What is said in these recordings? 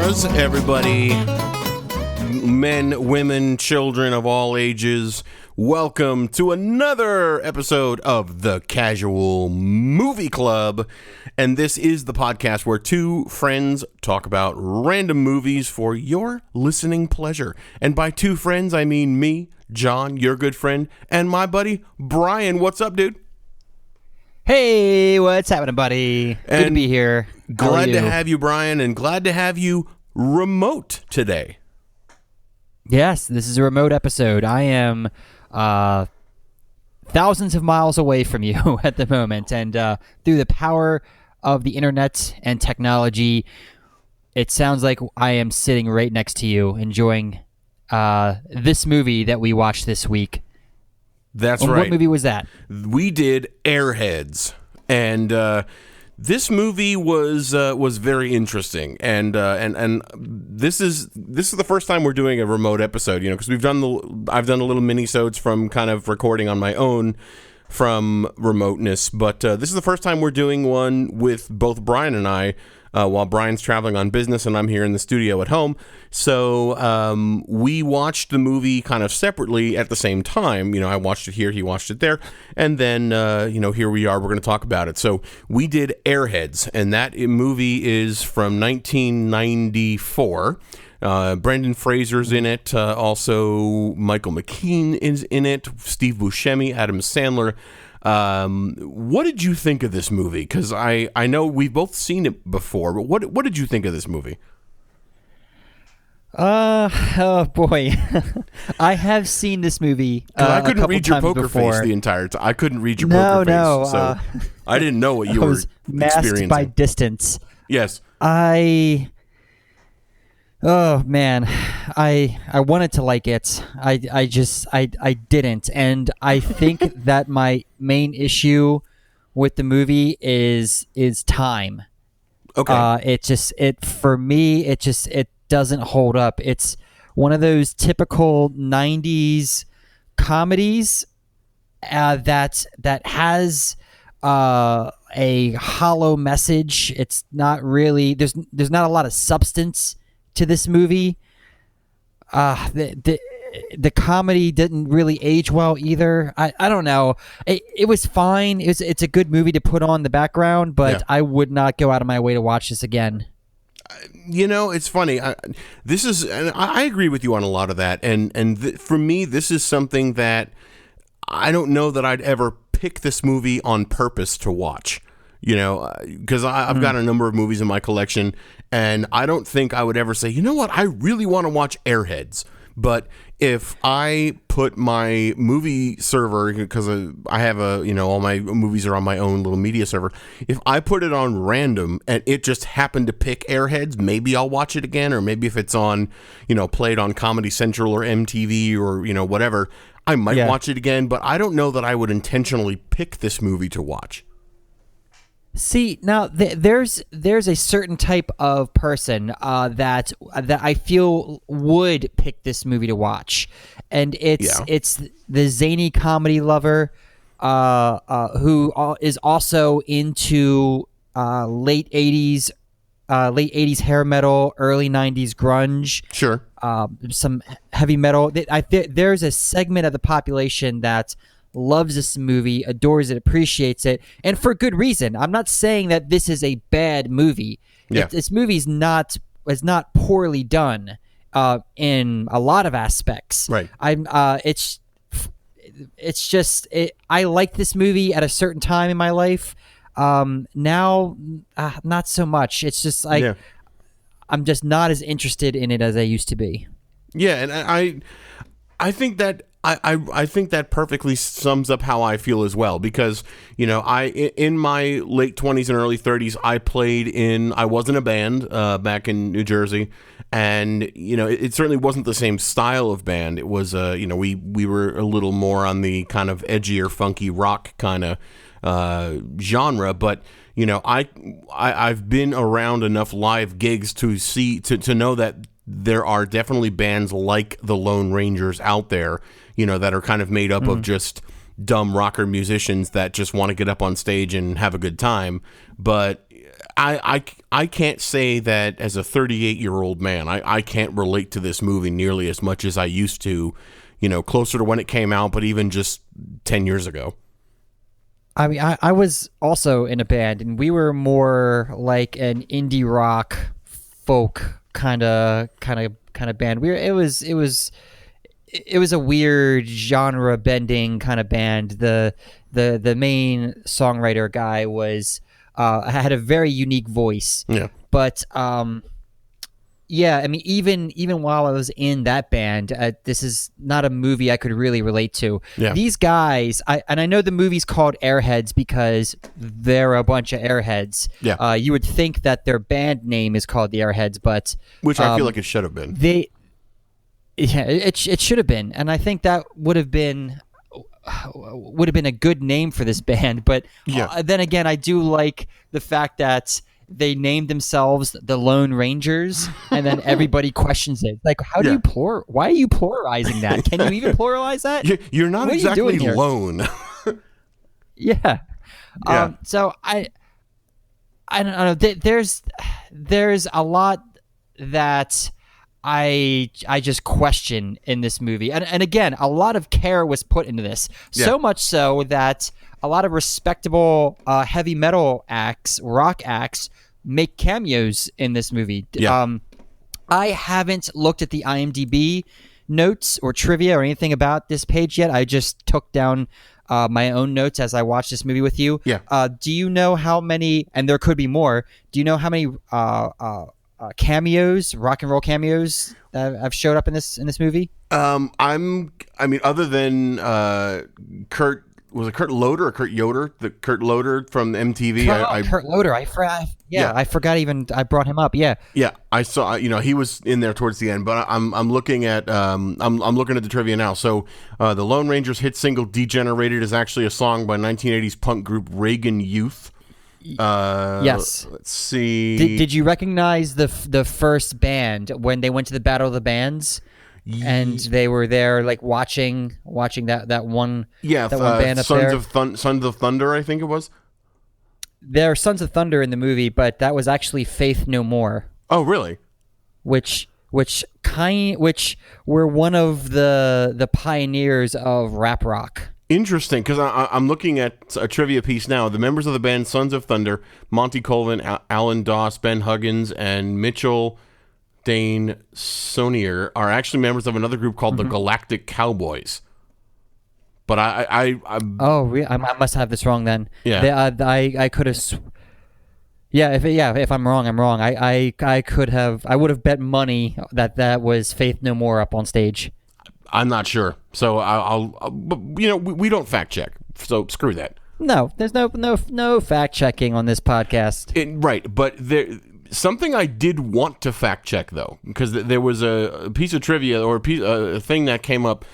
Buenas, everybody, men, women, children of all ages. Welcome to another episode of the Casual Movie Club. And this is the podcast where two friends talk about random movies for your listening pleasure. And by two friends, I mean me, John, your good friend, and my buddy, Brian. What's up, dude? Hey, what's happening, buddy? Good to be here. Glad to have you, Brian, and glad to have you remote today. Yes, this is a remote episode. I am thousands of miles away from you at the moment, and through the power of the internet and technology, it sounds like I am sitting right next to you, enjoying this movie that we watched this week. That's right. What movie was that? We did Airheads, and this movie was very interesting, and this is the first time we're doing a remote episode, because I've done a little mini-sodes from kind of recording on my own from remoteness, but this is the first time we're doing one with both Brian and I. While Brian's traveling on business and I'm here in the studio at home. So we watched the movie kind of separately at the same time. I watched it here, he watched it there. And then, here we are, we're going to talk about it. So we did Airheads, and that movie is from 1994. Brendan Fraser's in it. Also, Michael McKean is in it. Steve Buscemi, Adam Sandler. What did you think of this movie? Because I know we've both seen it before, but what did you think of this movie? Oh boy, I have seen this movie. I couldn't read your poker before. face the entire time. I couldn't read your poker face, so I didn't know what you were experiencing. Masked by distance. Yes, Oh man, I wanted to like it. I didn't, and I think that my main issue with the movie is time. Okay. It doesn't hold up. It's one of those typical 90s comedies that has a hollow message. It's not really there's not a lot of substance to this movie. The comedy didn't really age well either. I don't know. It was fine. It's a good movie to put on the background, but yeah. I would not go out of my way to watch this again. It's funny. I agree with you on a lot of that. And for me, this is something that I don't know that I'd ever pick this movie on purpose to watch. Because I've got a number of movies in my collection, and I don't think I would ever say, you know what, I really want to watch Airheads. But if I put my movie server, because I have all my movies are on my own little media server, if I put it on random and it just happened to pick Airheads, maybe I'll watch it again, or maybe if it's on, played on Comedy Central or MTV or, whatever, I might watch it again. But I don't know that I would intentionally pick this movie to watch. See, now there's a certain type of person that I feel would pick this movie to watch, and it's the zany comedy lover who is also into late 80s hair metal, early 90s grunge. Sure. Some heavy metal. There's a segment of the population that loves this movie, adores it, appreciates it, and for good reason. I'm not saying that this is a bad movie. Yeah. This movie is not poorly done in a lot of aspects. Right. It's just I like this movie at a certain time in my life. Now, not so much. It's just I'm just not as interested in it as I used to be. Yeah, and I think that. I think that perfectly sums up how I feel as well, because in my late 20s and early 30s I was in a band back in New Jersey, and it certainly wasn't the same style of band. It was we were a little more on the kind of edgier, funky rock kind of genre, but I've been around enough live gigs to know that there are definitely bands like the Lone Rangers out there, that are kind of made up of just dumb rocker musicians that just want to get up on stage and have a good time. But I can't say that as a 38-year-old man, I can't relate to this movie nearly as much as I used to, closer to when it came out, but even just 10 years ago. I mean, I was also in a band, and we were more like an indie rock, folk kind of band. It was a weird genre bending kind of band. The main songwriter guy had a very unique voice. Yeah. But yeah, I mean, even while I was in that band, this is not a movie I could really relate to. Yeah. These guys, I know the movie's called Airheads because they're a bunch of airheads. Yeah. You would think that their band name is called the Airheads, but which I feel like it should have been. It should have been, and I think that would have been a good name for this band. But then again, I do like the fact that they named themselves the Lone Rangers, and then everybody questions it. Like, how do you why are you pluralizing that? Can you even pluralize that? You're not exactly lone. Yeah. So I don't know. There's a lot that I just question in this movie, and again, a lot of care was put into this. So much so that a lot of respectable heavy metal acts, rock acts, make cameos in this movie. I haven't looked at the IMDb notes or trivia or anything about this page yet. I just took down my own notes as I watched this movie with you. Do you know how many, and there could be more, do you know how many cameos, rock and roll cameos have showed up in this movie? Other than Kurt, was it Kurt Loder or Kurt Yoder? The Kurt Loder from MTV. Kurt Loder. I forgot even I brought him up. Yeah, I saw. He was in there towards the end. But I'm looking at I'm looking at the trivia now. So the Lone Rangers' hit single "Degenerated" is actually a song by 1980s punk group Reagan Youth. Yes. Let's see. Did you recognize the first band when they went to the Battle of the Bands? And they were there, like watching that one. Yeah, that one band up there. Sons of Thunder, I think it was. They're Sons of Thunder in the movie, but that was actually Faith No More. Oh, really? Which were one of the pioneers of rap rock. Interesting, because I'm looking at a trivia piece now. The members of the band Sons of Thunder, Monty Colvin, Alan Doss, Ben Huggins, and Mitchell Dane Sonier are actually members of another group called the Galactic Cowboys. But I must have this wrong then. Yeah. I could have. If I'm wrong, I'm wrong. I would have bet money that was Faith No More up on stage. I'm not sure. So but we don't fact check. So screw that. No, there's no fact checking on this podcast. Right, but something I did want to fact check though, because there was a piece of trivia or a thing that came up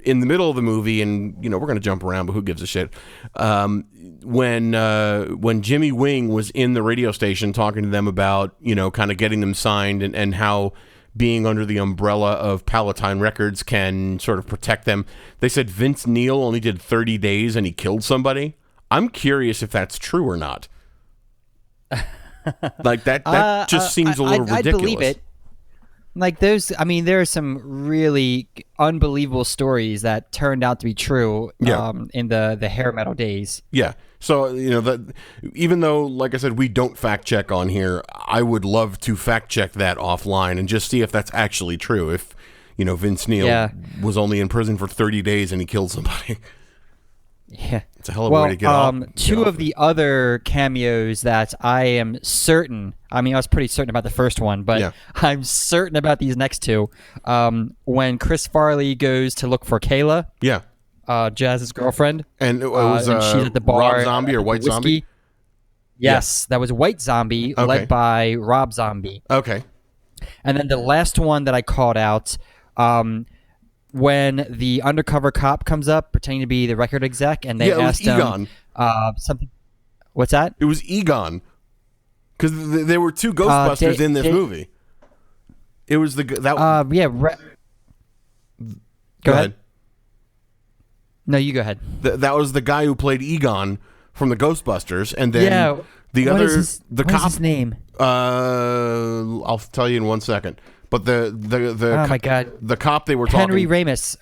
in the middle of the movie, and we're going to jump around, but who gives a shit? When Jimmy Wing was in the radio station talking to them about kind of getting them signed and how being under the umbrella of Palatine Records can sort of protect them, they said Vince Neil only did 30 days and he killed somebody. I'm curious if that's true or not. Like that just seems a little ridiculous. I'd believe it. Like there are some really unbelievable stories that turned out to be true in the hair metal days. Yeah. So, even though, like I said, we don't fact check on here, I would love to fact check that offline and just see if that's actually true. If, Vince Neil was only in prison for 30 days and he killed somebody. Yeah. It's a hell of a way to get off. Two of the other cameos that I am certain, I was pretty certain about the first one, but I'm certain about these next two. When Chris Farley goes to look for Kayla. Yeah. Jazz's girlfriend. And it was and she's at the bar. Rob Zombie or White Zombie? Yes, that was White Zombie, led by Rob Zombie. Okay. And then the last one that I called out, when the undercover cop comes up pretending to be the record exec, and they asked him something. What's that? It was Egon, because there were two Ghostbusters in this movie. It was the that. Go ahead. No, you go ahead. That was the guy who played Egon from the Ghostbusters, and then the other what cop. is his name? I'll tell you in 1 second. But the my God, the cop they were Henry talking. Ramis.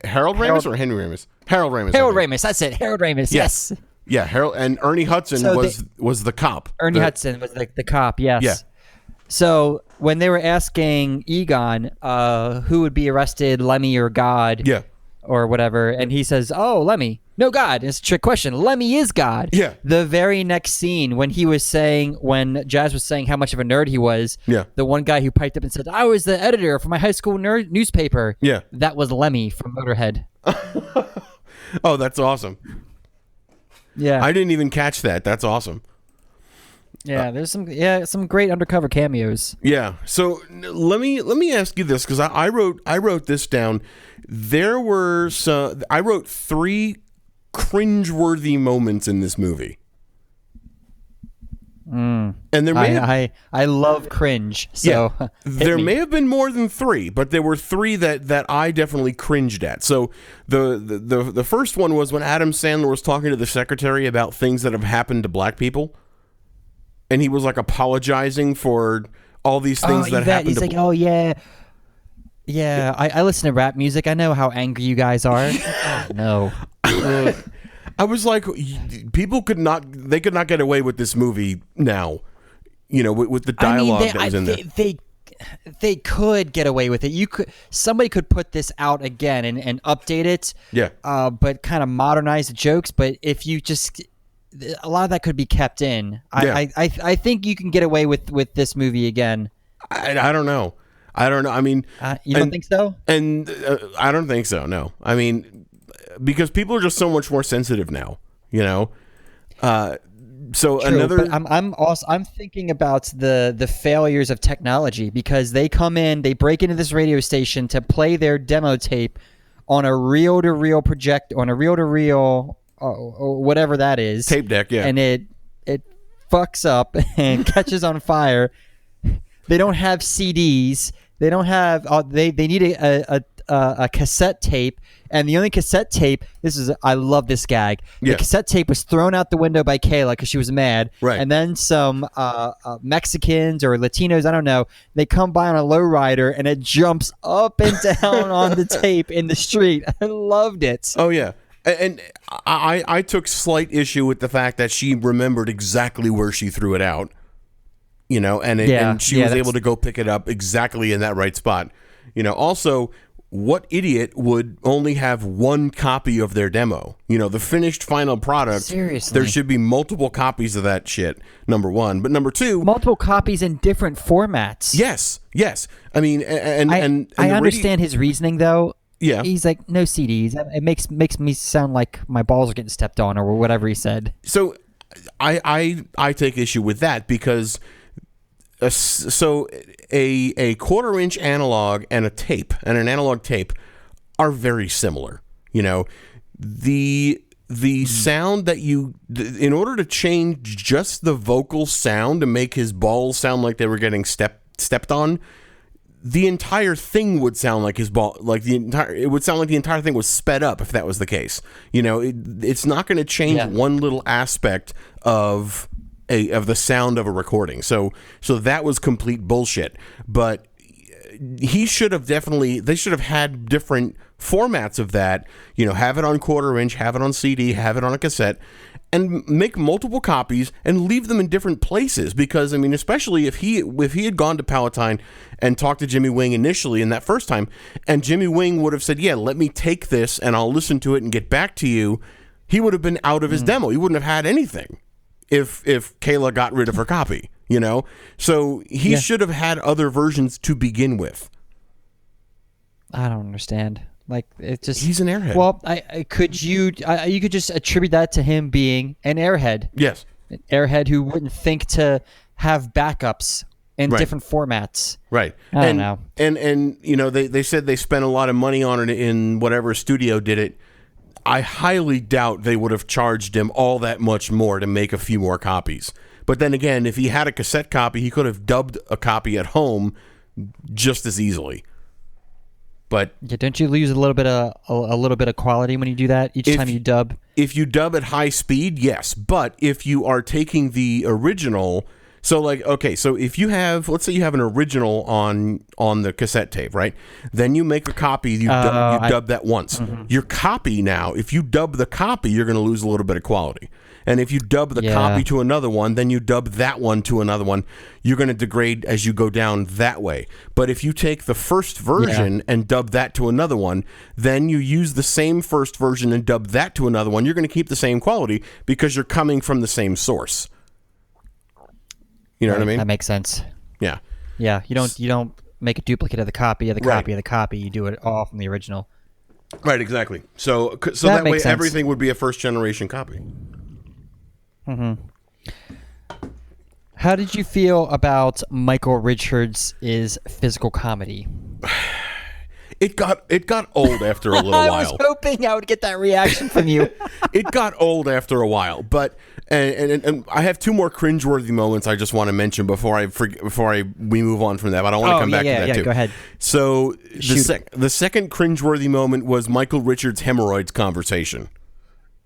Harold Ramis or Henry Ramis? Harold Ramis. Harold Ramis. That's it. Harold Ramis. Yes. Yeah, Harold and Ernie Hudson was the cop. Ernie Hudson was the cop. Yes. Yeah. So when they were asking Egon who would be arrested, Lemmy or God, or whatever, and he says, "Oh, Lemmy." No, God. It's a trick question. Lemmy is God. Yeah. The very next scene when Jazz was saying how much of a nerd he was, the one guy who piped up and said, "I was the editor for my high school newspaper." Yeah. That was Lemmy from Motorhead. Oh, that's awesome. Yeah. I didn't even catch that. That's awesome. Yeah, there's some great undercover cameos. Yeah. So let me ask you this, because I wrote this down. I wrote 3 cringeworthy moments in this movie. And there I love cringe. So there may have been more than 3, but there were 3 that I definitely cringed at. So the first one was when Adam Sandler was talking to the secretary about things that have happened to black people, and he was like apologizing for all these things that happened. He's like, "Oh yeah, yeah. I listen to rap music. I know how angry you guys are." No. I was like, people could not get away with this movie now, with the dialogue that was in there. They could get away with it. Somebody could put this out again and update it. Yeah. But kind of modernize the jokes. But if you a lot of that could be kept in. I think you can get away with this movie again. I don't know. I mean, you don't think so? And I don't think so. No. I mean, because people are just so much more sensitive now, so True, another. But I'm thinking about the failures of technology, because they come in, they break into this radio station to play their demo tape on a reel-to-reel or whatever that is, tape deck, and it fucks up and catches on fire. They don't have CDs. They don't have. They need a cassette tape, and the only cassette tape. I love this gag. The cassette tape was thrown out the window by Kayla because she was mad. Right. And then some Mexicans or Latinos, I don't know, they come by on a lowrider and it jumps up and down on the tape in the street. I loved it. Oh yeah. And I took slight issue with the fact that she remembered exactly where she threw it out, and she was able to go pick it up exactly in that right spot. Also, what idiot would only have 1 copy of their demo? The finished final product. Seriously. There should be multiple copies of that shit, number 1. But number 2. Multiple copies in different formats. Yes. I mean, I understand his reasoning, though. Yeah. He's like, no CDs. It makes me sound like my balls are getting stepped on, or whatever he said. So I take issue with that, because a 1/4-inch analog and an analog tape are very similar. The sound that in order to change just the vocal sound to make his balls sound like they were getting stepped on, the entire thing would sound like it would sound like the entire thing was sped up if that was the case. It's not going to change one little aspect of the sound of a recording. So that was complete bullshit. But they should have had different formats of that. Have it on 1/4-inch, have it on CD, have it on a cassette, and make multiple copies and leave them in different places. Because, I mean, especially if he had gone to Palatine and talked to Jimmy Wing initially in that first time, and Jimmy Wing would have said, yeah, let me take this and I'll listen to it and get back to you, he would have been out of his demo. He wouldn't have had anything if Kayla got rid of her copy, So he should have had other versions to begin with. I don't understand. Like, it just... He's an airhead. Well, you could just attribute that to him being an airhead. Yes. An airhead who wouldn't think to have backups in different formats. Right. I don't know. And they said they spent a lot of money on it in whatever studio did it. I highly doubt they would have charged him all that much more to make a few more copies. But then again, if he had a cassette copy, he could have dubbed a copy at home just as easily. But yeah, don't you lose a little bit of quality when you do that each time you dub? If you dub at high speed, yes. But if you are taking the original, so like, okay, so if you have, let's say you have an original on the cassette tape, right? Then you make a copy, you dub that once. Mm-hmm. Your copy now, if you dub the copy, you're going to lose a little bit of quality. And if you dub the copy to another one, then you dub that one to another one, you're going to degrade as you go down that way. But if you take the first version and dub that to another one, then you use the same first version and dub that to another one, you're going to keep the same quality because you're coming from the same source. You know what I mean? That makes sense. Yeah. Yeah, you don't make a duplicate of the copy of the copy of the copy. You do it all from the original. Right, exactly. So that way sense. Everything would be a first generation copy. Mm-hmm. How did you feel about Michael Richards' physical comedy? It got old after a little while. I was hoping I would get that reaction from you. It got old after a while, but and I have two more cringeworthy moments I just want to mention before we move on from that. But I want to come back to that too. Go ahead. So the second cringeworthy moment was Michael Richards' hemorrhoids conversation.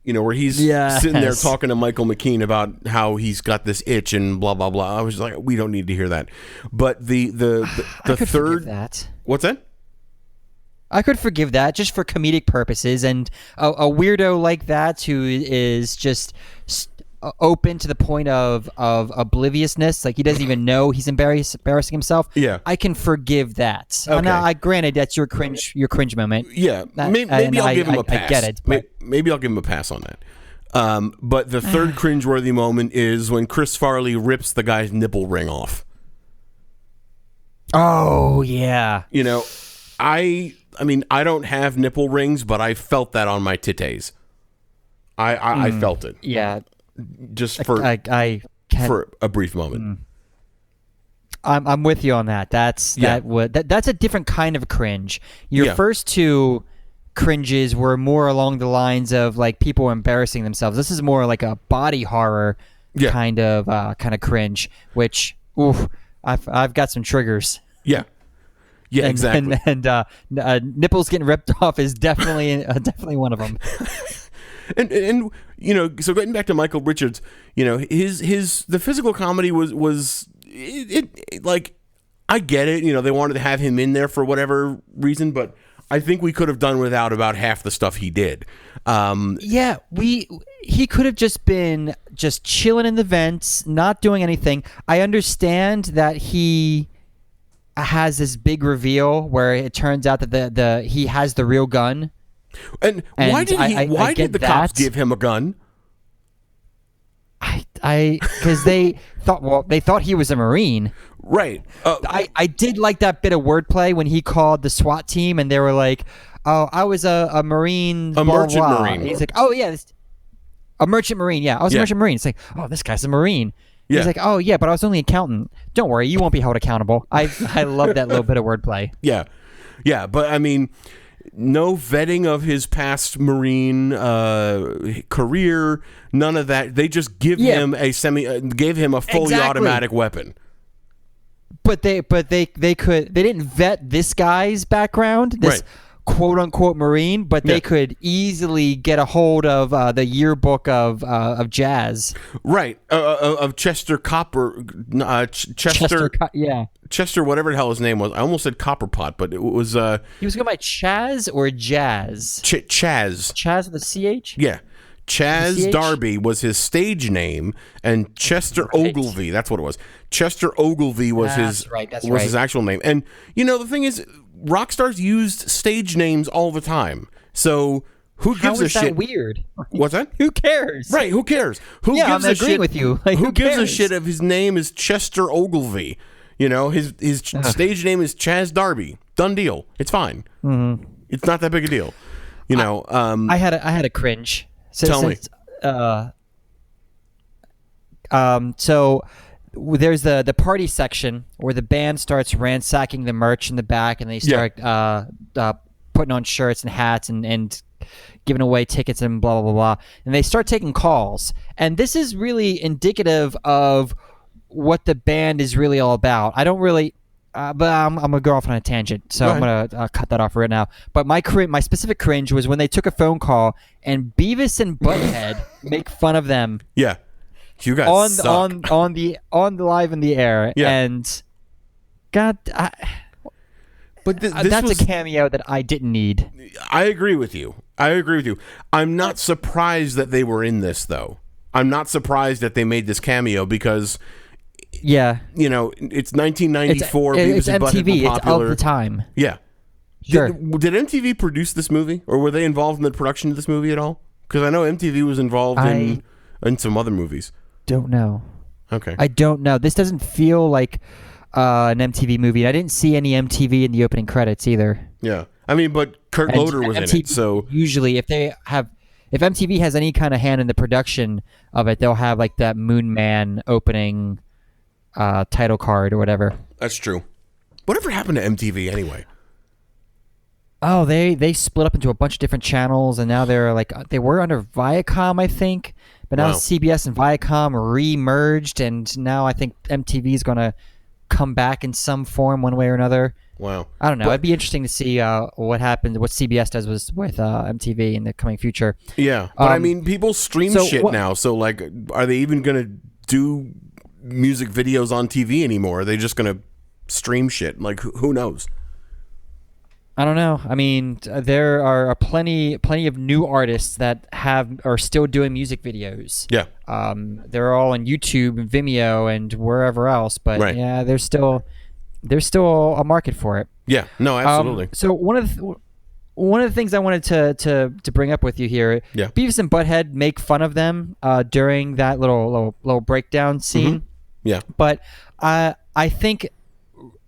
You know, where he's sitting there talking to Michael McKean about how he's got this itch and blah blah blah. I was like, we don't need to hear that. But the third, that. What's that? I could forgive that just for comedic purposes, and a weirdo like that who is just open to the point of obliviousness, like he doesn't even know he's embarrassing himself. Yeah, I can forgive that. Okay. Now, granted, that's your cringe moment. Yeah, maybe I'll give him a pass. I get it. But... Maybe I'll give him a pass on that. But the third cringeworthy moment is when Chris Farley rips the guy's nipple ring off. Oh yeah. You know, I mean, I don't have nipple rings, but I felt that on my titties. I felt it. Yeah. Just for a brief moment. I'm with you on that. That's a different kind of cringe. Your first two cringes were more along the lines of like people embarrassing themselves. This is more like a body horror kind of cringe, which I've got some triggers. Yeah. Yeah, exactly. And nipples getting ripped off is definitely one of them. And you know, so getting back to Michael Richards, you know, the physical comedy was like, I get it, you know, they wanted to have him in there for whatever reason, but I think we could have done without about half the stuff he did. He could have just been chilling in the vents, not doing anything. I understand that he has this big reveal where it turns out that he has the real gun. And why did the cops give him a gun? Because they thought he was a Marine. Right. I did like that bit of wordplay when he called the SWAT team and they were like, "Oh, I was a Marine, a merchant Marine." And he's like, "Oh yeah, a merchant Marine. Yeah, I was a merchant Marine." It's like, "Oh, this guy's a Marine." Yeah. He's like, "Oh yeah, but I was only an accountant. Don't worry, you won't be held accountable." I love that little bit of wordplay. Yeah, but I mean, no vetting of his past Marine career, none of that. They just gave him a fully automatic weapon. But they didn't vet this guy's background, this quote unquote Marine, but they could easily get a hold of the yearbook of jazz. Right. Of Chester Copper Chester, whatever the hell his name was. I almost said Copperpot, but it was he was going by Chaz or Jazz? Chaz. Chaz with a CH? Yeah. Chaz Darby was his stage name, and Chester Ogilvy, that's what it was. Chester Ogilvy was his actual name. And you know, the thing is, rock stars used stage names all the time. So who gives a shit? How is that weird? What's that? Who cares? Right, who cares? Who gives I'm a agreeing shit with you. Like, who gives a shit if his name is Chester Ogilvy? You know, his stage name is Chaz Darby. Done deal. It's fine. Mm-hmm. It's not that big a deal. You know, I had a cringe. Tell me. So there's the party section where the band starts ransacking the merch in the back, and they start putting on shirts and hats and giving away tickets and blah, blah, blah, blah. And they start taking calls. And this is really indicative of what the band is really all about. I don't really but I'm gonna go off on a tangent, so I'm gonna cut that off right now. But my specific cringe was when they took a phone call and Beavis and Butthead make fun of them. Yeah, you guys suck. on the live in the air, and God, but that's a cameo that I didn't need. I agree with you. I'm not surprised that they were in this, though. I'm not surprised that they made this cameo because. Yeah, it's 1994. It's Beavis and Butthead MTV. were popular. It's of the time. Yeah, sure. Did MTV produce this movie, or were they involved in the production of this movie at all? Because I know MTV was involved in some other movies. Don't know. Okay, I don't know. This doesn't feel like an MTV movie. I didn't see any MTV in the opening credits either. Yeah, I mean, but Kurt Loder was MTV, in it. So usually, if MTV has any kind of hand in the production of it, they'll have like that Moon Man opening. Title card or whatever. That's true. Whatever happened to MTV anyway? Oh, they split up into a bunch of different channels, and now they were under Viacom, I think, but now CBS and Viacom re-merged, and now I think MTV is going to come back in some form, one way or another. Wow. I don't know. It'd be interesting to see what happens, what CBS does with MTV in the coming future. Yeah, but I mean, people stream shit now, so like, are they even going to do music videos on TV anymore? Are they just gonna stream shit? Like, who knows? I don't know. I mean, there are plenty of new artists that are still doing music videos. Yeah. They're all on YouTube and Vimeo and wherever else, but yeah, there's still a market for it. Yeah. No, absolutely. So one of the things I wanted to bring up with you here, Beavis and Butthead make fun of them during that little breakdown scene. Mm-hmm. Yeah. But I think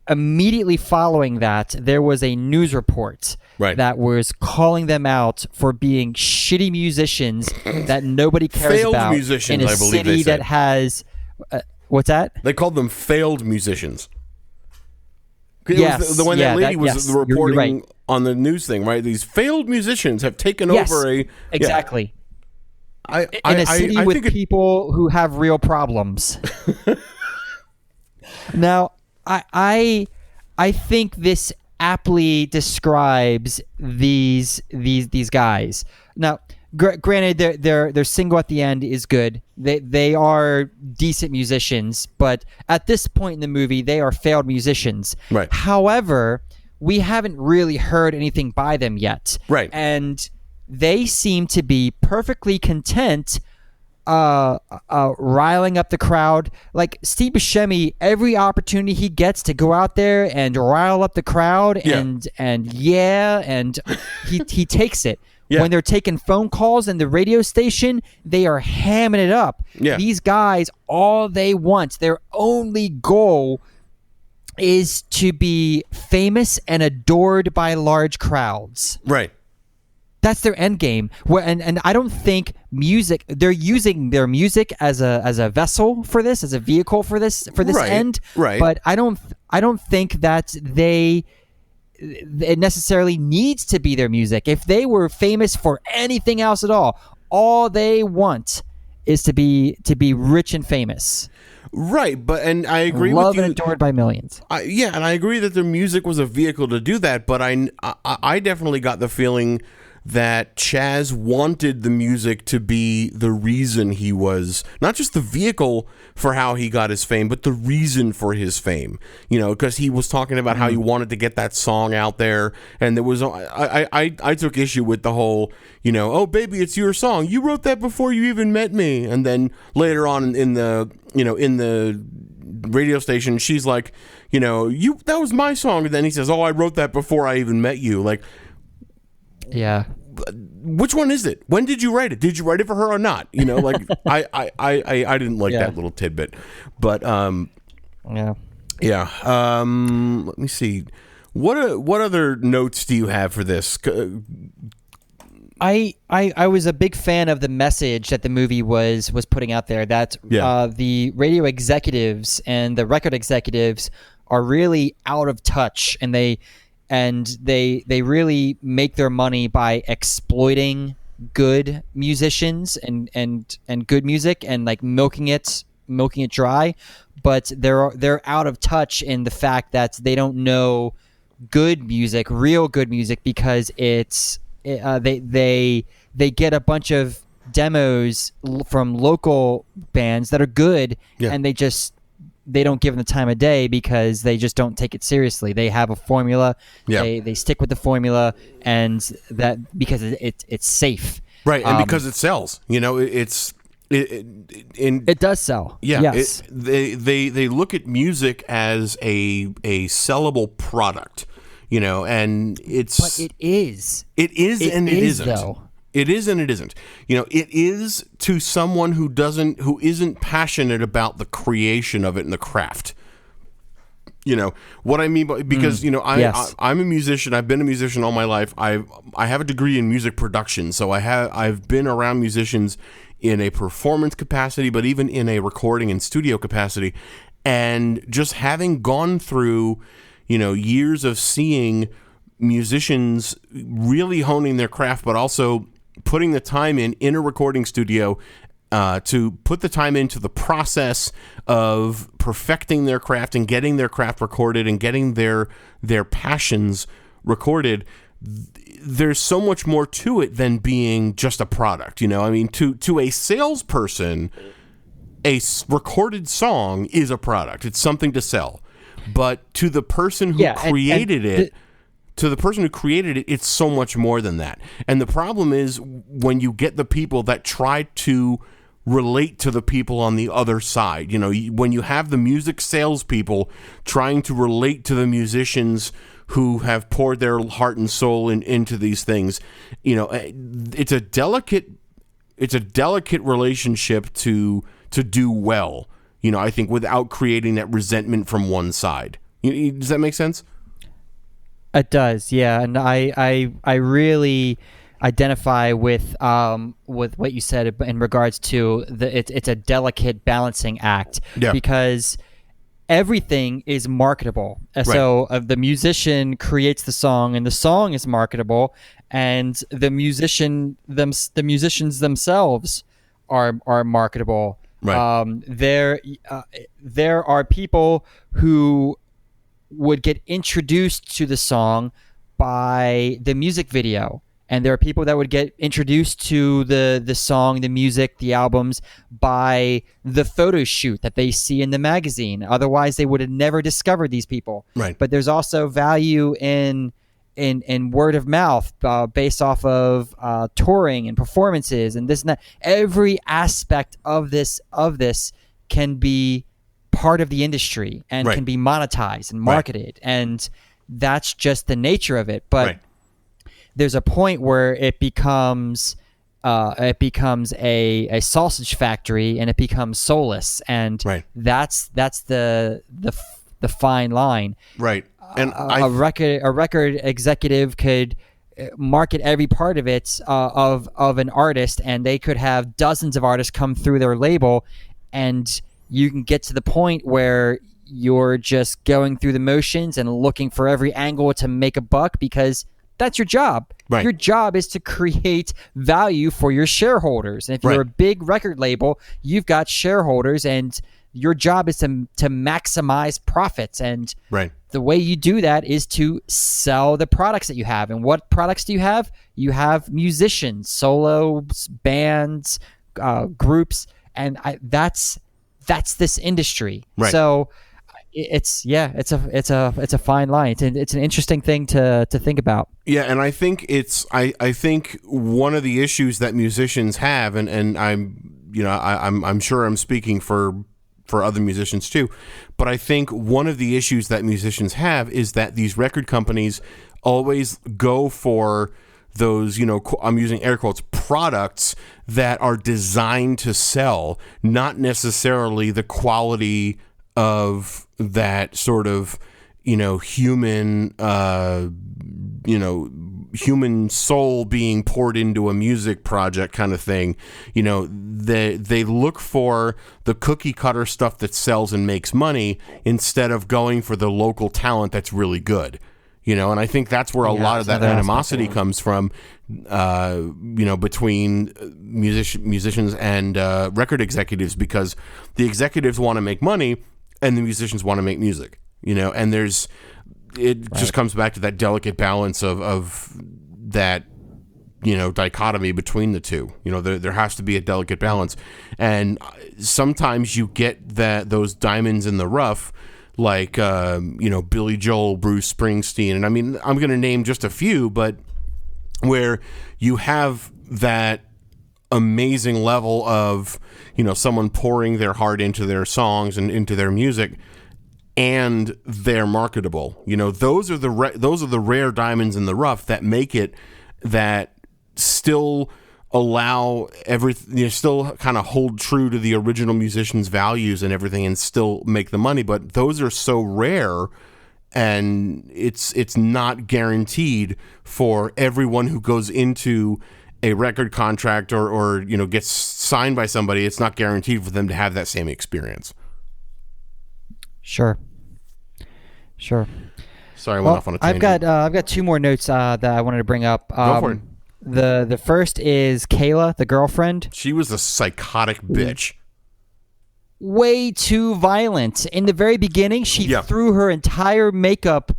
immediately following that, there was a news report that was calling them out for being shitty musicians that nobody cares failed about musicians, in a I believe city they said. that has what's that? They called them failed musicians. Yes, the one that lady was reporting right. on the news thing, right? These failed musicians have taken over exactly. In a city with people who have real problems. Now, I think this aptly describes these guys. Now, granted, their single at the end is good. They are decent musicians, but at this point in the movie, they are failed musicians. Right. However, we haven't really heard anything by them yet. Right. And they seem to be perfectly content riling up the crowd. Like Steve Buscemi, every opportunity he gets to go out there and rile up the crowd and he takes it. Yeah. When they're taking phone calls in the radio station, they are hamming it up. Yeah. These guys, all they want, their only goal is to be famous and adored by large crowds. Right. That's their end game. And I don't think they're using their music as a vessel for this, as a vehicle for this end. Right. But I don't think that it necessarily needs to be their music. If they were famous for anything else at all they want is to be rich and famous. Right, and I agree with you. Loved and adored by millions. And I agree that their music was a vehicle to do that, but I definitely got the feeling that Chaz wanted the music to be the reason he was, not just the vehicle for how he got his fame, but the reason for his fame. Because he was talking about how he wanted to get that song out there, and there was I took issue with the whole, oh baby, it's your song. You wrote that before you even met me, and then later on in the radio station, she's like, that was my song, and then he says, oh, I wrote that before I even met you. Like, yeah. Which one is it? When did you write it? Did you write it for her or not? Like I didn't like that little tidbit, but let me see. What other notes do you have for this? I was a big fan of the message that the movie was putting out there, that the radio executives and the record executives are really out of touch, and they really make their money by exploiting good musicians and good music and like milking it milking it dry, but they're out of touch in the fact that they don't know good music, real good music, because they get a bunch of demos from local bands that are good, and they don't give them the time of day because they just don't take it seriously. They have a formula. They stick with the formula, and that because it's safe. Right, and because it sells. You know, it does sell. Yeah, yes. They look at music as a sellable product, you know, and it's... But it is. It is and it isn't. Though. It is and it isn't. You know, it is to someone who isn't passionate about the creation of it and the craft. You know what I mean? Because you know, I'm a musician. I've been a musician all my life. I have a degree in music production, so I've been around musicians in a performance capacity, but even in a recording and studio capacity, and just having gone through, you know, years of seeing musicians really honing their craft, but also putting the time in a recording studio to put the time into the process of perfecting their craft and getting their craft recorded and getting their passions recorded. There's so much more to it than being just a product, you know. I mean, to a salesperson, a recorded song is a product. It's something to sell. But to the person who created it, it's so much more than that. And the problem is when you get the people that try to relate to the people on the other side. You know, when you have the music salespeople trying to relate to the musicians who have poured their heart and soul into these things, you know, it's a delicate relationship to do well. You know, I think without creating that resentment from one side. Does that make sense? It does, yeah, and I really identify with what you said in regards to it's a delicate balancing act, because everything is marketable. So the musician creates the song, and the song is marketable, and the musicians themselves are marketable. Right. There are people who would get introduced to the song by the music video, and there are people that would get introduced to the song, the music, the albums by the photo shoot that they see in the magazine. Otherwise, they would have never discovered these people. Right. But there's also value in word of mouth based off of touring and performances and this and that. Every aspect of this can be part of the industry and can be monetized and marketed, and that's just the nature of it. But there's a point where it becomes a sausage factory, and it becomes soulless, and that's the fine line. Right. And a record executive could market every part of it of an artist, and they could have dozens of artists come through their label, and you can get to the point where you're just going through the motions and looking for every angle to make a buck, because that's your job. Right. Your job is to create value for your shareholders. And if you're a big record label, you've got shareholders, and your job is to maximize profits. And the way you do that is to sell the products that you have. And what products do you have? You have musicians, solos, bands, groups, and that's this industry. Right. So it's a fine line. It's an interesting thing to think about. Yeah, and I think I think one of the issues that musicians have, and I'm sure I'm speaking for other musicians too, but I think one of the issues that musicians have is that these record companies always go for those, you know, I'm using air quotes, products that are designed to sell, not necessarily the quality of that sort of, you know, human soul being poured into a music project kind of thing. You know, they look for the cookie cutter stuff that sells and makes money instead of going for the local talent that's really good. You know, and I think that's where a lot of that animosity comes from. between musicians and record executives, because the executives want to make money and the musicians want to make music, and it just comes back to that delicate balance of that, dichotomy between the two. There has to be a delicate balance, and sometimes you get those diamonds in the rough, like Billy Joel, Bruce Springsteen, and I mean, I'm going to name just a few, but where you have that amazing level of someone pouring their heart into their songs and into their music, and they're marketable. Those are the rare diamonds in the rough that make it, that still allow everything, still kind of hold true to the original musician's values and everything, and still make the money. But those are so rare, and it's not guaranteed for everyone who goes into a record contract or gets signed by somebody. It's not guaranteed for them to have that same experience. Sure. Sorry, I went off on a tangent. I've got two more notes that I wanted to bring up. Go for it. The first is Kayla, the girlfriend. She was a psychotic bitch. Way too violent. In the very beginning, she threw her entire makeup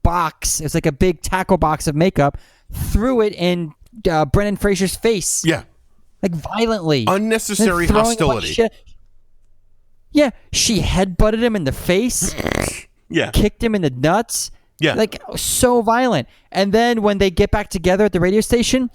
box. It was like a big tackle box of makeup. Threw it in Brendan Fraser's face. Yeah. Like violently. Unnecessary hostility. Yeah, she headbutted him in the face. Yeah. Kicked him in the nuts. Yeah. Like, so violent. And then when they get back together at the radio station,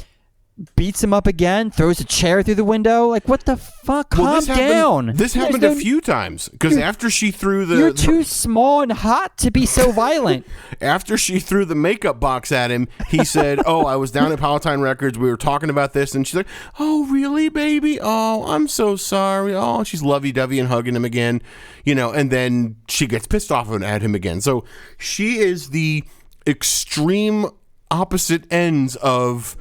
beats him up again, throws a chair through the window. Like, what the fuck? Calm down. This happened a few times, because after she threw the... You're too small and hot to be so violent. After she threw the makeup box at him, he said, "Oh, I was down at Palatine Records. We were talking about this." And she's like, "Oh, really, baby? Oh, I'm so sorry." Oh, she's lovey-dovey and hugging him again, and then she gets pissed off at him again. So she is the extreme opposite ends of,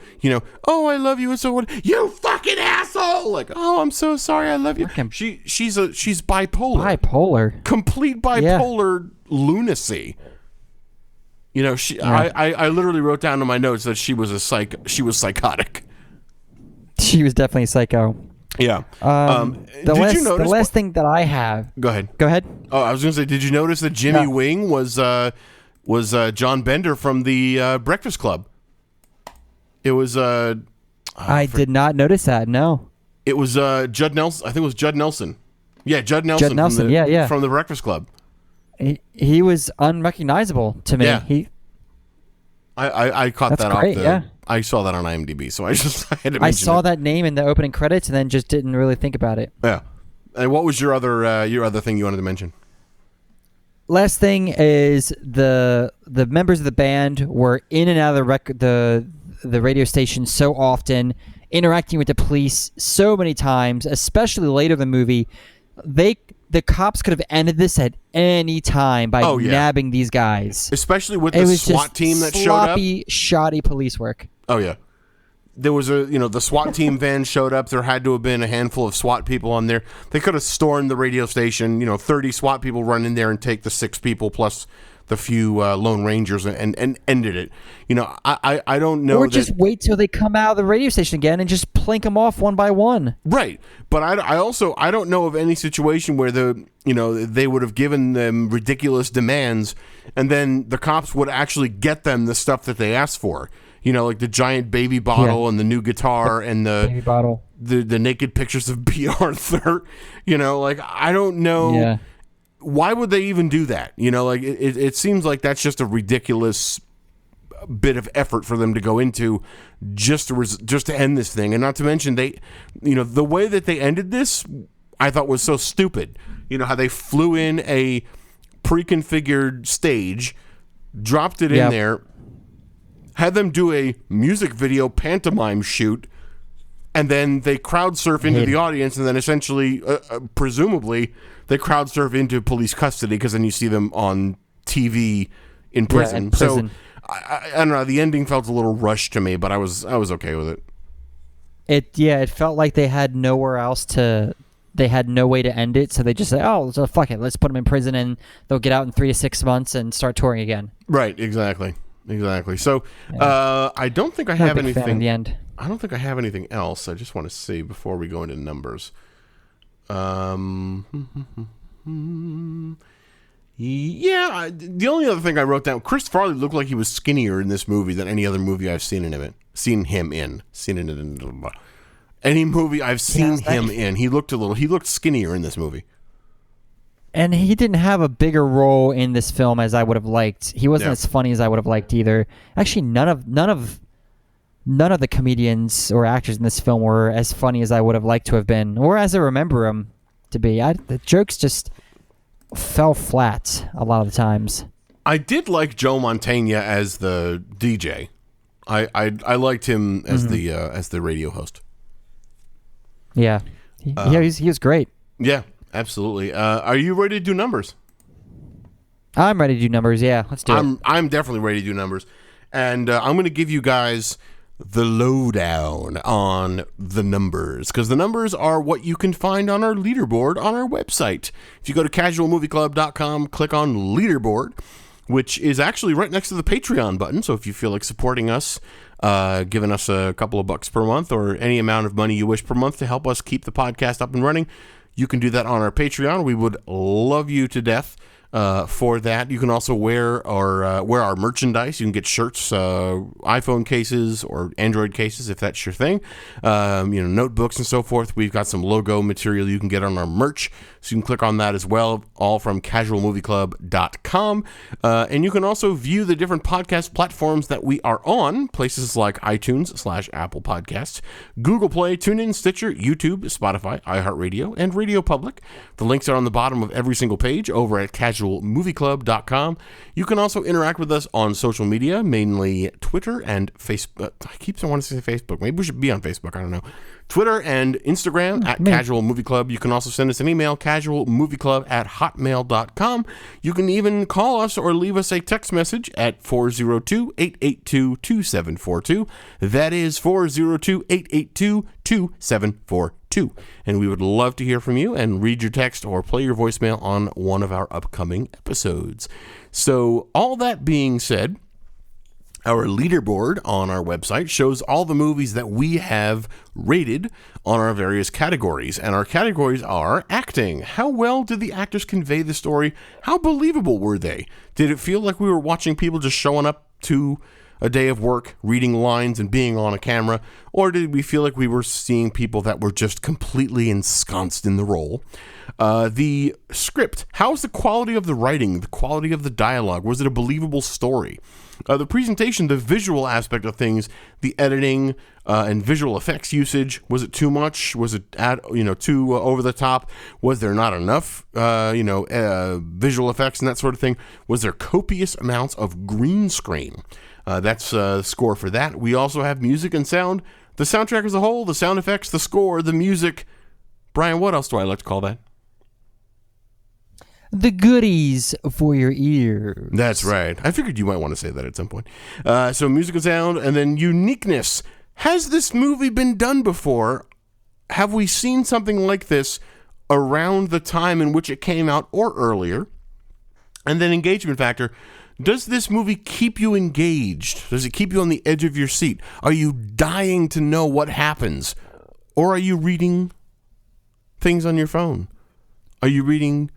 "Oh, I love you," and so what, "You fucking asshole!" Like, "Oh, I'm so sorry, I love you." She's bipolar. Complete bipolar lunacy. I literally wrote down in my notes that she was psychotic. She was definitely psycho. Yeah. The last thing that I have. Go ahead. Oh, I was going to say, did you notice that Jimmy Wing was John Bender from the Breakfast Club? It was I did not notice that. No. It was Judd Nelson. I think it was Judd Nelson. Yeah, Judd Nelson. Judd Nelson. From the Breakfast Club. He was unrecognizable to me. Yeah. I caught that great, off I saw that on IMDb, so I had to I saw that name in the opening credits and then just didn't really think about it. Yeah. And what was your other thing you wanted to mention? Last thing is the members of the band were in and out of the radio station so often, interacting with the police so many times, especially later in the movie. The cops could have ended this at any time by nabbing these guys. Especially with the SWAT team that showed up. Sloppy, shoddy police work. Oh, yeah. There was the SWAT team van showed up. There had to have been a handful of SWAT people on there. They could have stormed the radio station, 30 SWAT people run in there and take the 6 people plus the few Lone Rangers and ended it. I don't know. Or just wait till they come out of the radio station again and just plink them off one by one. Right. But I don't know of any situation where they would have given them ridiculous demands and then the cops would actually get them the stuff that they asked for. Like the giant baby bottle and the new guitar and the baby bottle, the naked pictures of B. Arthur. I don't know. Yeah. Why would they even do that? It seems like that's just a ridiculous bit of effort for them to go into just to end this thing. And not to mention the way that they ended this, I thought was so stupid. How they flew in a pre-configured stage, dropped it in there, had them do a music video pantomime shoot, and then they crowd surf into the audience, and then essentially, presumably, they crowd surf into police custody because then you see them on TV in prison. Yeah, in prison. So I don't know. The ending felt a little rushed to me, but I was okay with it. It felt like they had nowhere else to. They had no way to end it, so they just say, "Oh, so fuck it, let's put them in prison, and they'll get out in 3 to 6 months and start touring again." Right. Exactly. exactly. So I don't think I Not have a big fan in anything. the end. I don't think I have anything else. I just want to see before we go into numbers. Yeah, the only other thing I wrote down, Chris Farley looked like he was skinnier in this movie than any other movie I've seen him in. Any movie I've seen him in, he looked skinnier in this movie. And he didn't have a bigger role in this film as I would have liked. He wasn't as funny as I would have liked either. Actually, none of the comedians or actors in this film were as funny as I would have liked to have been, or as I remember them to be. The jokes just fell flat a lot of the times. I did like Joe Mantegna as the DJ. I liked him as the radio host. Yeah, he was great. Yeah, absolutely. Are you ready to do numbers? I'm ready to do numbers. Yeah, let's do it. I'm definitely ready to do numbers, and I'm going to give you guys the lowdown on the numbers, because the numbers are what you can find on our leaderboard on our website. If you go to casualmovieclub.com, click on leaderboard, which is actually right next to the Patreon button. So if you feel like supporting us, giving us a couple of bucks per month or any amount of money you wish per month to help us keep the podcast up and running, you can do that on our Patreon. We would love you to death for that. You can also wear our merchandise. You can get shirts, iPhone cases, or Android cases if that's your thing. Notebooks and so forth. We've got some logo material you can get on our merch, so you can click on that as well, all from casualmovieclub.com. And you can also view the different podcast platforms that we are on, places like iTunes/Apple Podcasts, Google Play, TuneIn, Stitcher, YouTube, Spotify, iHeartRadio, and Radio Public. The links are on the bottom of every single page over at casualmovieclub.com. You can also interact with us on social media, mainly Twitter and Facebook. I keep wanting to say Facebook. Maybe we should be on Facebook. I don't know. Twitter and Instagram at Casual Movie Club. You can also send us an email, casualmovieclub@hotmail.com. You can even call us or leave us a text message at 402-882-2742. That is 402-882-2742. And we would love to hear from you and read your text or play your voicemail on one of our upcoming episodes. So all that being said, our leaderboard on our website shows all the movies that we have rated on our various categories. And our categories are acting. How well did the actors convey the story? How believable were they? Did it feel like we were watching people just showing up to a day of work, reading lines and being on a camera? Or did we feel like we were seeing people that were just completely ensconced in the role? The script. How's the quality of the writing, the quality of the dialogue? Was it a believable story? The presentation, the visual aspect of things, the editing and visual effects usage. Was it too much? Was it too over the top? Was there not enough visual effects and that sort of thing? Was there copious amounts of green screen? That's the score for that. We also have music and sound. The soundtrack as a whole, the sound effects, the score, the music. Brian, what else do I like to call that? The goodies for your ears. That's right. I figured you might want to say that at some point. So music and sound, and then uniqueness. Has this movie been done before? Have we seen something like this around the time in which it came out or earlier? And then engagement factor. Does this movie keep you engaged? Does it keep you on the edge of your seat? Are you dying to know what happens? Or are you reading things on your phone? Are you reading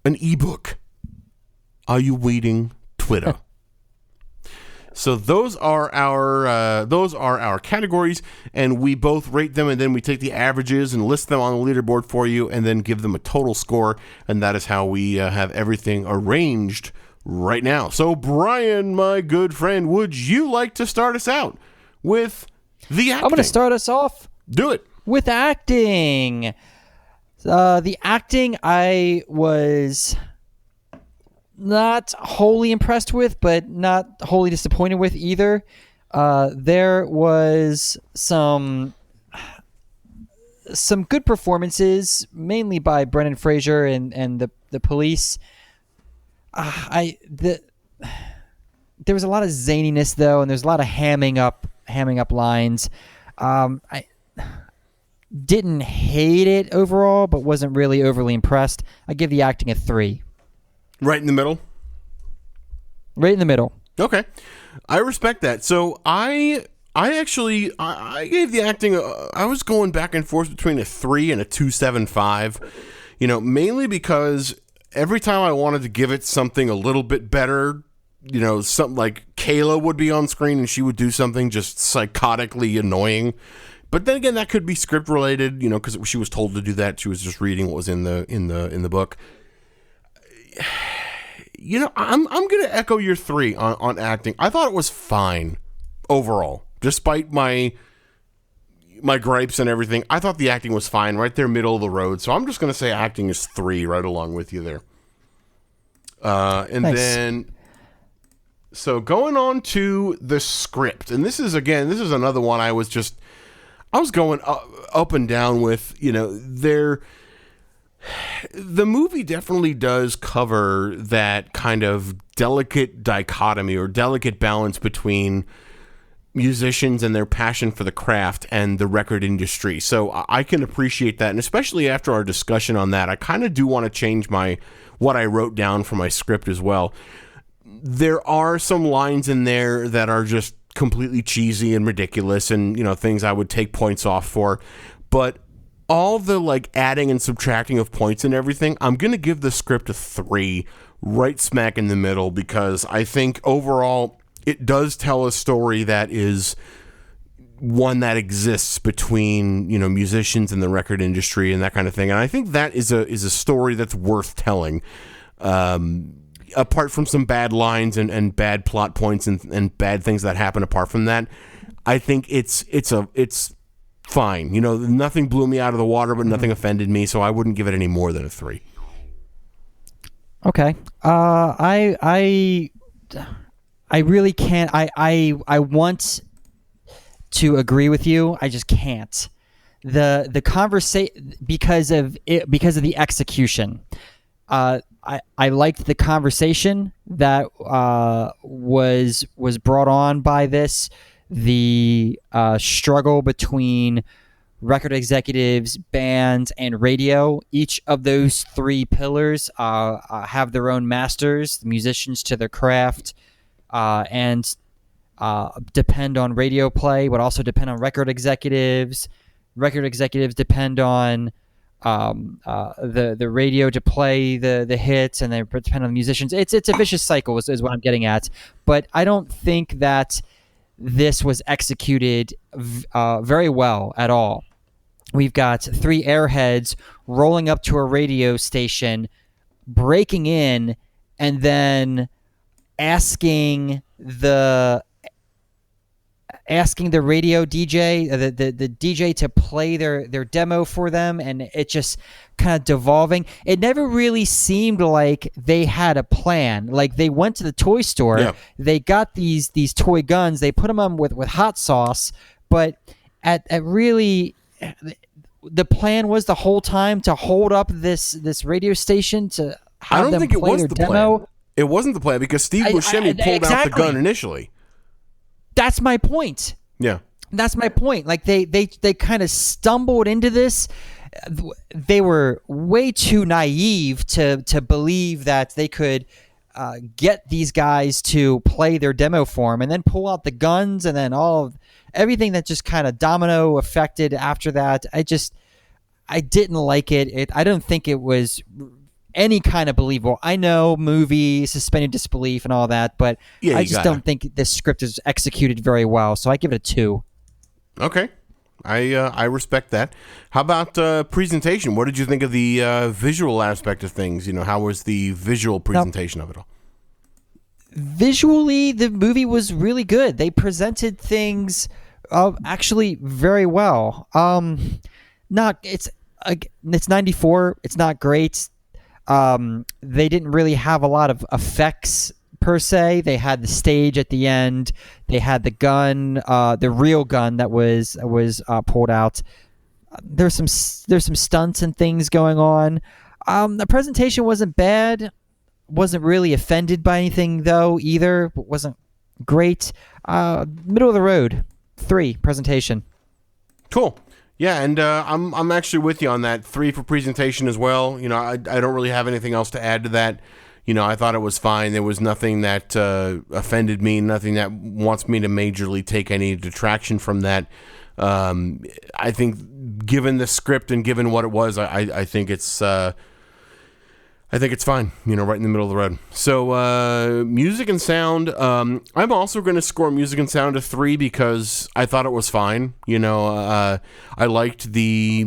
an ebook? Are you reading Twitter? So those are our categories, and we both rate them, and then we take the averages and list them on the leaderboard for you, and then give them a total score, and that is how we have everything arranged right now. So Brian, my good friend, would you like to start us out with the acting? I'm going to start us off. Do it. With acting. The acting I was not wholly impressed with, but not wholly disappointed with either. There was some good performances, mainly by Brendan Fraser and the police. There was a lot of zaniness though, and there's a lot of hamming up lines. I didn't hate it overall, but wasn't really overly impressed. I give the acting a 3. Right in the middle? Right in the middle. Okay, I respect that. So I gave the acting. I was going back and forth between a 3 and a 2.75. Mainly because every time I wanted to give it something a little bit better, something like Kayla would be on screen and she would do something just psychotically annoying. But then again, that could be script related, because she was told to do that. She was just reading what was in the book. I'm going to echo your 3 on acting. I thought it was fine overall, despite my gripes and everything. I thought the acting was fine, right there, middle of the road. So I'm just going to say acting is 3, right along with you there. And nice. Then, so going on to the script, and this is another one I was going up and down with. The movie definitely does cover that kind of delicate dichotomy or delicate balance between musicians and their passion for the craft and the record industry. So I can appreciate that. And especially after our discussion on that, I kind of do want to change what I wrote down for my script as well. There are some lines in there that are just completely cheesy and ridiculous and, things I would take points off for. But all the adding and subtracting of points and everything, I'm going to give the script a 3 right smack in the middle, because I think overall it does tell a story that is one that exists between, musicians and the record industry and that kind of thing. And I think that is a story that's worth telling. Apart from some bad lines and bad plot points and bad things that happen apart from that, I think it's fine. Nothing blew me out of the water, but nothing offended me, so I wouldn't give it any more than a 3. Okay. I really can't. I want to agree with you. I just can't. The conversation, because of the execution. I liked the conversation that was brought on by this. The struggle between record executives, bands, and radio. Each of those 3 pillars have their own masters, the musicians to their craft, and depend on radio play, but also depend on record executives. Record executives depend on the radio to play the hits, and they depend on the musicians. It's a vicious cycle is what I'm getting at. But I don't think that this was executed very well at all. We've got 3 airheads rolling up to a radio station, breaking in, and then asking the radio DJ, the DJ, to play their demo for them, and it just kind of devolving. It never really seemed like they had a plan. Like, they went to the toy store, they got these toy guns, they put them on with hot sauce, but at really, the plan was the whole time to hold up this radio station to have them play their demo. Plan. It wasn't the plan, because Steve Buscemi pulled out the gun initially. That's my point. Yeah. That's my point. Like, they kind of stumbled into this. They were way too naive to believe that they could get these guys to play their demo for them, and then pull out the guns, and then everything that just kind of domino affected after that. I didn't like it. I don't think it was any kind of believable. I know movie, suspended disbelief and all that, but I just don't think this script is executed very well, so I give it a 2. Okay. I respect that. How about presentation? What did you think of the visual aspect of things? How was the visual presentation of it all? Visually, the movie was really good. They presented things actually very well. It's 94. It's not great. They didn't really have a lot of effects per se. They had the stage at the end. They had the gun, the real gun that was pulled out. There's some stunts and things going on. The presentation wasn't bad. Wasn't really offended by anything though either. Wasn't great. Middle of the road. 3 presentation. Cool. Yeah, and I'm actually with you on that. 3 for presentation as well. I don't really have anything else to add to that. I thought it was fine. There was nothing that offended me, nothing that wants me to majorly take any detraction from that. I think, given the script and given what it was, I think it's fine, right in the middle of the road. So, music and sound, I'm also going to score music and sound a 3 because I thought it was fine. I liked the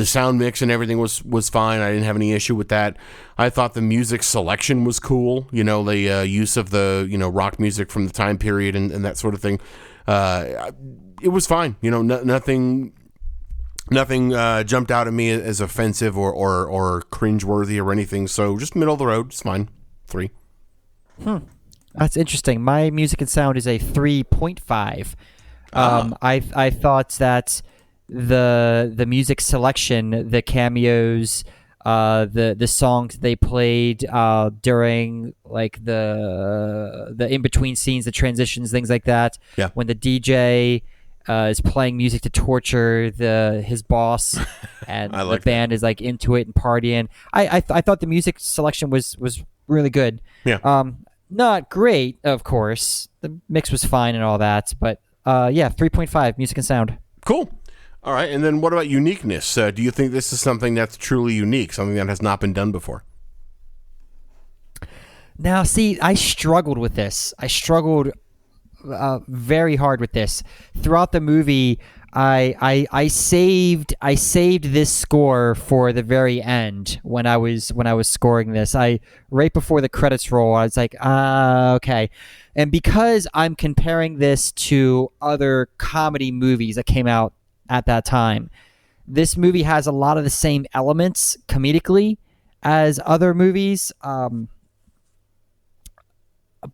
sound mix and everything was fine. I didn't have any issue with that. I thought the music selection was cool. The use of the, rock music from the time period and that sort of thing. It was fine. Nothing jumped out at me as offensive or cringeworthy or anything. So just middle of the road. It's fine. 3. That's interesting. My music and sound is a 3.5. I thought that the music selection, the cameos, the songs they played during like the in between scenes, the transitions, things like that. Yeah. When the DJ is playing music to torture his boss, and the band is like into it and partying. I thought the music selection was really good. Yeah. Not great, of course. The mix was fine and all that, but 3.5 music and sound. Cool. All right, and then what about uniqueness? Do you think this is something that's truly unique, something that has not been done before? Now, see, I struggled with this. I struggled very hard with this throughout the movie. I saved this score for the very end when I was scoring this. Right before the credits roll, I was like, okay. And because I'm comparing this to other comedy movies that came out at that time, this movie has a lot of the same elements comedically as other movies,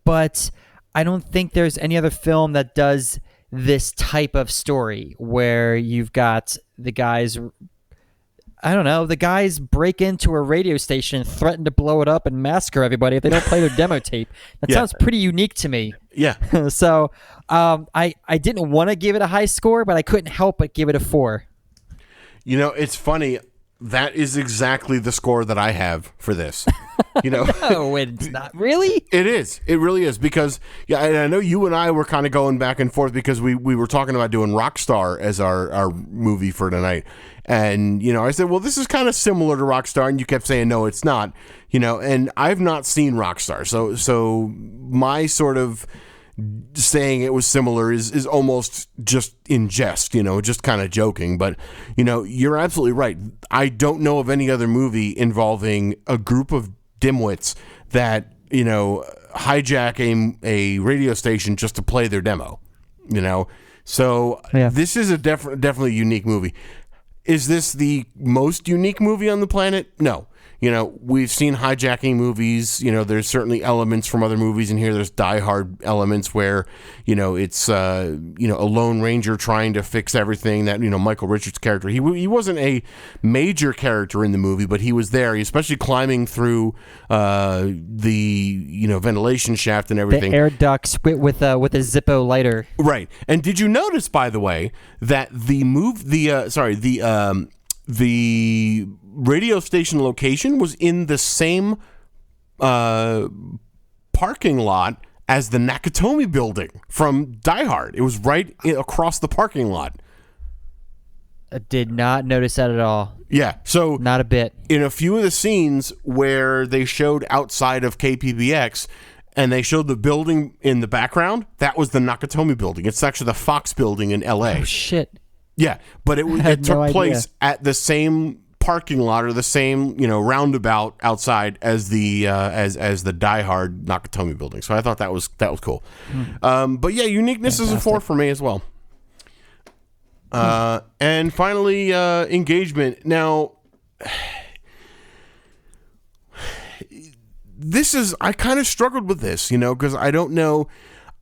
but I don't think there's any other film that does this type of story where you've got the guys break into a radio station, threaten to blow it up and massacre everybody if they don't play their demo tape. That sounds pretty unique to me. Yeah. So I didn't want to give it a high score, but I couldn't help but give it a 4. It's funny. That is exactly the score that I have for this. No, it's not. Really? It is. It really is. Because, and I know you and I were kind of going back and forth because we were talking about doing Rockstar as our movie for tonight. And, I said, well, this is kind of similar to Rockstar. And you kept saying, no, it's not. And I've not seen Rockstar. So my sort of saying it was similar is almost just in jest, just kind of joking. But, you're absolutely right. I don't know of any other movie involving a group of dimwits that, hijack a radio station just to play their demo, So This is a definitely unique movie. Is this the most unique movie on the planet? No. We've seen hijacking movies. There's certainly elements from other movies in here. There's Die Hard elements where, it's, a Lone Ranger trying to fix everything that, Michael Richards' character, he wasn't a major character in the movie, but he was there, especially climbing through the, ventilation shaft and everything. The air ducts with a Zippo lighter. Right. And did you notice, by the way, that the radio station location was in the same parking lot as the Nakatomi building from Die Hard. It was right across the parking lot. I did not notice that at all. Yeah, so not a bit. In a few of the scenes where they showed outside of KPBX and they showed the building in the background, that was the Nakatomi building. It's actually the Fox building in LA. Oh shit. Yeah, but it took place at the same parking lot or the same roundabout outside as the as the Die Hard Nakatomi building. So I thought that was cool. But yeah, uniqueness is a 4 for me as well. And finally, engagement. Now, I kind of struggled with this, because I don't know.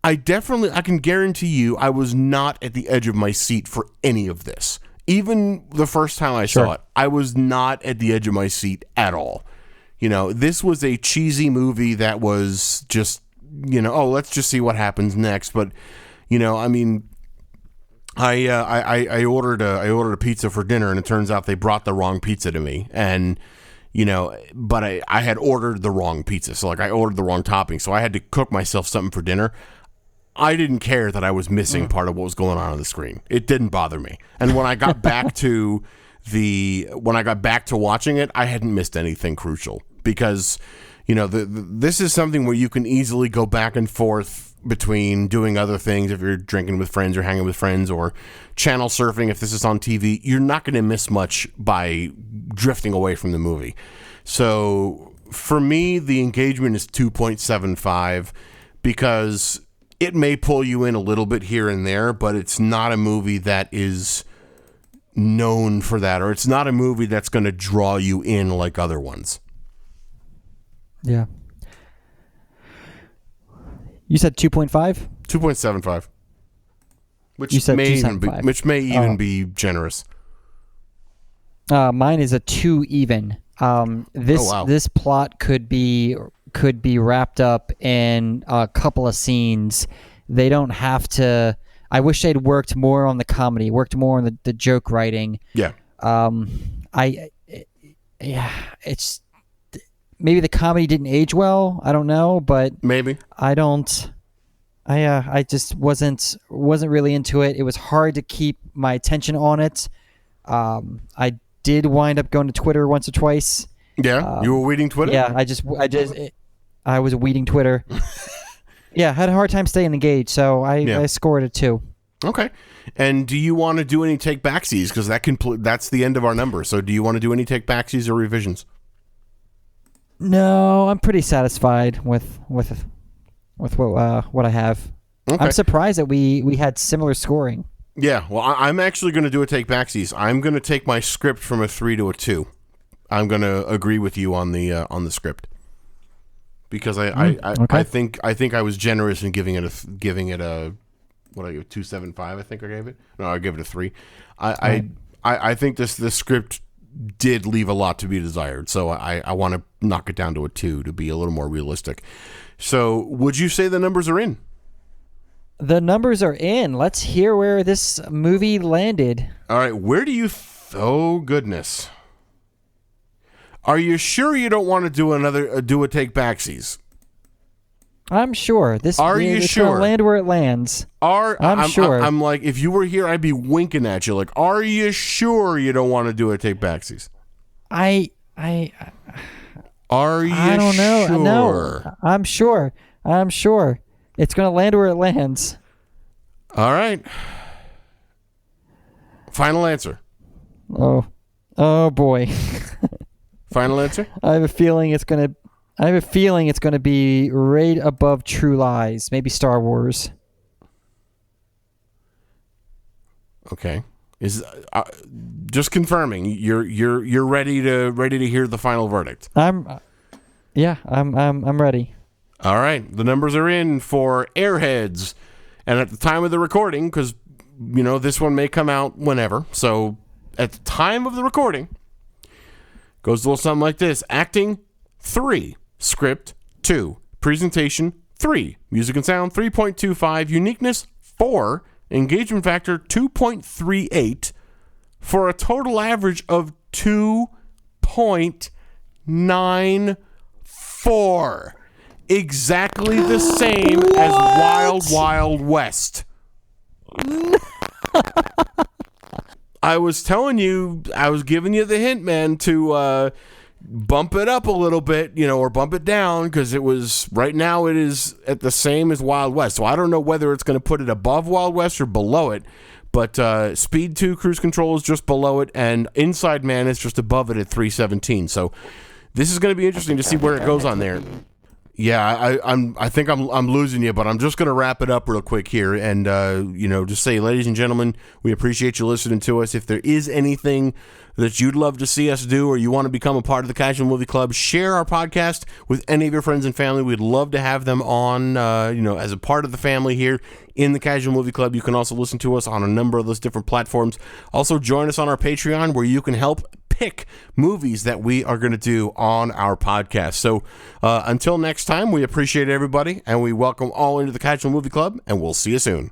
I can guarantee you I was not at the edge of my seat for any of this. Even the first time I saw it, I was not at the edge of my seat at all. This was a cheesy movie that was just, let's just see what happens next. But, I mean, I ordered a pizza for dinner, and it turns out they brought the wrong pizza to me. And, but I had ordered the wrong pizza. So like I ordered the wrong topping. So I had to cook myself something for dinner. I didn't care that I was missing part of what was going on the screen. It didn't bother me. And when I got back to watching it, I hadn't missed anything crucial because, this is something where you can easily go back and forth between doing other things if you're drinking with friends or hanging with friends or channel surfing if this is on TV. You're not going to miss much by drifting away from the movie. So for me, the engagement is 2.75 because it may pull you in a little bit here and there, but it's not a movie that is known for that, or it's not a movie that's going to draw you in like other ones. Yeah. You said 2.5? 2.75. Which you said may even be generous. Mine is a 2 even. This plot could be wrapped up in a couple of scenes. They don't have to. I wish they'd worked more on the comedy, worked more on the joke writing. Yeah. It's maybe the comedy didn't age well. I don't know, but maybe I just wasn't really into it. It was hard to keep my attention on it. I did wind up going to Twitter once or twice. Yeah, you were weeding Twitter? Yeah, I was weeding Twitter. Yeah, I had a hard time staying engaged, so I scored a 2. Okay. And do you want to do any take-backsies? Because that's the end of our number. So do you want to do any take-backsies or revisions? No, I'm pretty satisfied with what I have. Okay. I'm surprised that we had similar scoring. Yeah, well, I'm actually going to do a take-backsies. I'm going to take my script from a 3 to a 2. I'm going to agree with you on the script because I think I was generous in giving it a what I give 2.75. I think I gave it. No, I gave it a 3. I think this script did leave a lot to be desired, so I want to knock it down to a 2 to be a little more realistic. So, would you say the numbers are in? The numbers are in. Let's hear where this movie landed. All right, where do you? Oh goodness. Are you sure you don't want to do a take backsies? I'm sure. Are you sure? Gonna land where it lands. I'm sure. I'm like, if you were here, I'd be winking at you. Like, are you sure you don't want to do a take backsies? Are you? I don't know. Sure? No, I'm sure. I'm sure. It's gonna land where it lands. All right. Final answer. Oh boy. Final answer? I have a feeling it's gonna be right above True Lies, maybe Star Wars. Okay, is just confirming you're ready to hear the final verdict. I'm ready. All right, the numbers are in for Airheads, and at the time of the recording, because this one may come out whenever, so at the time of the recording. Goes a little something like this. Acting, 3. Script, 2. Presentation, 3. Music and sound, 3.25. Uniqueness, 4. Engagement factor, 2.38. For a total average of 2.94. Exactly the same as Wild Wild West. I was telling you, I was giving you the hint, man, to bump it up a little bit, or bump it down, because it was, right now it is at the same as Wild West. So I don't know whether it's going to put it above Wild West or below it, but Speed 2 Cruise Control is just below it, and Inside Man is just above it at 317. So this is going to be interesting to see where it goes on there. Yeah, I think I'm losing you, but I'm just going to wrap it up real quick here and, just say, ladies and gentlemen, we appreciate you listening to us. If there is anything that you'd love to see us do or you want to become a part of the Casual Movie Club, share our podcast with any of your friends and family. We'd love to have them on, as a part of the family here in the Casual Movie Club. You can also listen to us on a number of those different platforms. Also, join us on our Patreon where you can help pick movies that we are going to do on our podcast. So until next time, we appreciate everybody and we welcome all into the Casual Movie Club, and we'll see you soon.